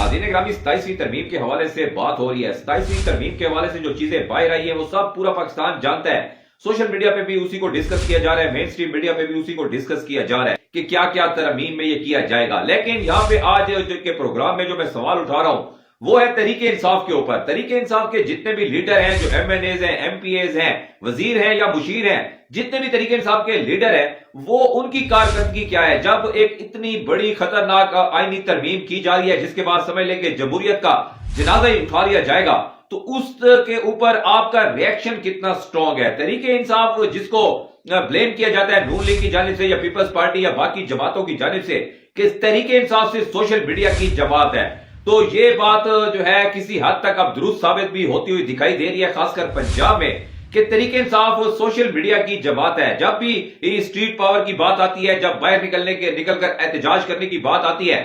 नाज़रीन ग्रामी 27वीं तरमीम के हवाले से बात हो रही है। 27वीं तरमीम के हवाले से जो चीजें बाहर आई है वो सब पूरा पाकिस्तान जानता है। सोशल मीडिया पे भी उसी को डिस्कस किया जा रहा है, मेन स्ट्रीम मीडिया पे भी उसी को डिस्कस किया जा रहा है कि क्या क्या तरमीम में ये किया जाएगा। लेकिन यहाँ पे आज के प्रोग्राम में जो मैं सवाल उठा रहा हूँ वो है तरीके इंसाफ के ऊपर। तरीके इंसाफ के जितने भी लीडर हैं, जो MNAs हैं, MPAs हैं, वजीर हैं या मुशीर हैं, जितने भी तरीके इंसाफ के लीडर हैं, वो उनकी कारकर्दगी क्या है। जब एक इतनी बड़ी खतरनाक आईनी तरमीम की जा रही है जिसके बाद समझ लें कि जमहूरियत का जनाजा ही उठा लिया जाएगा, तो उसके ऊपर आपका रिएक्शन कितना स्ट्रांग है। तरीके इंसाफ जिसको ब्लेम किया जाता है नून लीग की जानिब से या पीपल्स पार्टी या बाकी जमातों की जानिब से कि तरीके इंसाफ से सोशल मीडिया की जमात है, तो ये बात जो है किसी हद तक अब दुरुस्त साबित भी होती हुई दिखाई दे रही है, खासकर पंजाब में, कि तरीके इंसाफ सोशल मीडिया की जमात है। जब भी स्ट्रीट पावर की बात आती है, जब बाहर निकलकर एहतजाज करने की बात आती है,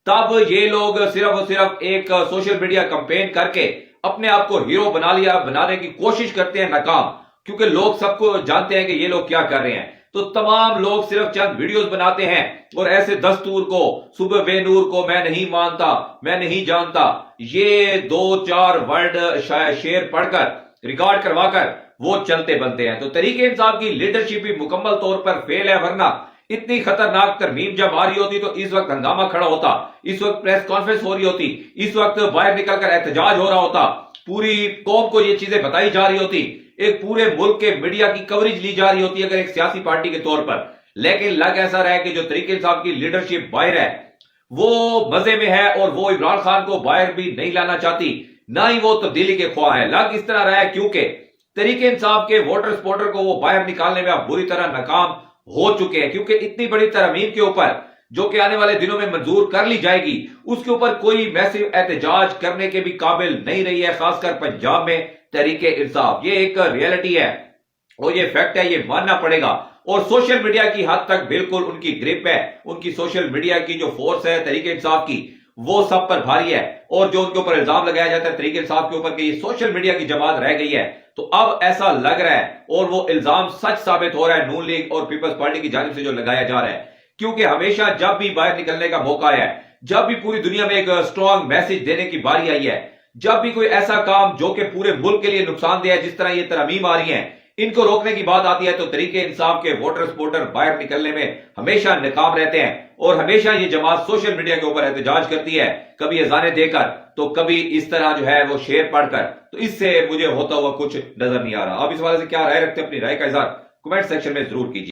तब ये लोग सिर्फ और सिर्फ एक सोशल मीडिया कैंपेन करके अपने आप को हीरो बनाने की कोशिश करते हैं, नाकाम, क्योंकि लोग सबको जानते हैं कि ये लोग क्या कर रहे हैं। तो तमाम लोग सिर्फ चंद वीडियोस बनाते हैं और ऐसे दस्तूर को, सुबह बेनूर को मैं नहीं मानता, मैं नहीं जानता, ये 2-4 वर्ड शेर पढ़कर रिकॉर्ड करवाकर वो चलते बनते हैं। तो तरीके इंसाफ की लीडरशिप भी मुकम्मल तौर पर फेल है, वरना इतनी खतरनाक तरमीम जब आ रही होती तो इस वक्त हंगामा खड़ा होता, इस वक्त प्रेस कॉन्फ्रेंस हो रही होती, इस वक्त बाहर निकलकर एहतजाज हो रहा होता, पूरी कौम को ये चीजें बताई जा रही होती, एक पूरे मुल्क के मीडिया की कवरेज ली जा रही होती अगर एक सियासी पार्टी के तौर पर। लेकिन लग ऐसा रहा है कि जो तरीके इंसाफ की लीडरशिप बाहर है वो मजे में है और वो इमरान खान को बाहर भी नहीं लाना चाहती, ना ही वो तब्दीली के ख्वाह है। लग इस तरह रहा है क्योंकि तरीके इंसाफ के वोटर सपोर्टर को वो बाहर निकालने में अब बुरी तरह नाकाम हो चुके हैं, क्योंकि इतनी बड़ी तरमीम के ऊपर जो कि आने वाले दिनों में मंजूर कर ली जाएगी, उसके ऊपर कोई मैसिव एहतजाज करने के भी काबिल नहीं रही है, खासकर पंजाब में तरीके इंसाफ। ये एक रियलिटी है और ये फैक्ट है, ये मानना पड़ेगा। और सोशल मीडिया की हद तक बिल्कुल उनकी ग्रिप है, उनकी सोशल मीडिया की जो फोर्स है तरीके इंसाफ की, वो सब पर भारी है। और जो उनके ऊपर इल्जाम लगाया जाता है तरीके इंसाफ के ऊपर कि ये सोशल मीडिया की जमात रह गई है, तो अब ऐसा लग रहा है और वो इल्जाम सच साबित हो रहा है नून लीग और पीपल्स पार्टी की जानिब से जो लगाया जा रहा है। क्योंकि हमेशा जब भी बाहर निकलने का मौका आया है, जब भी पूरी दुनिया में एक स्ट्रॉन्ग मैसेज देने की बारी आई है, जब भी कोई ऐसा काम जो कि पूरे मुल्क के लिए नुकसानदेह है, जिस तरह ये तरमीम आ रही है, इनको रोकने की बात आती है, तो तरीके इंसाफ के वोटर सपोर्टर बाहर निकलने में हमेशा नाकाम रहते हैं। और हमेशा ये जमात सोशल मीडिया के ऊपर एहतजाज करती है, कभी अजाने देकर तो कभी इस तरह जो है वो शेर पढ़कर। तो इससे मुझे होता हुआ कुछ नजर नहीं आ रहा। आप इस वाले से क्या राय रखते हैं, अपनी राय का इजहार कमेंट सेक्शन में जरूर कीजिए।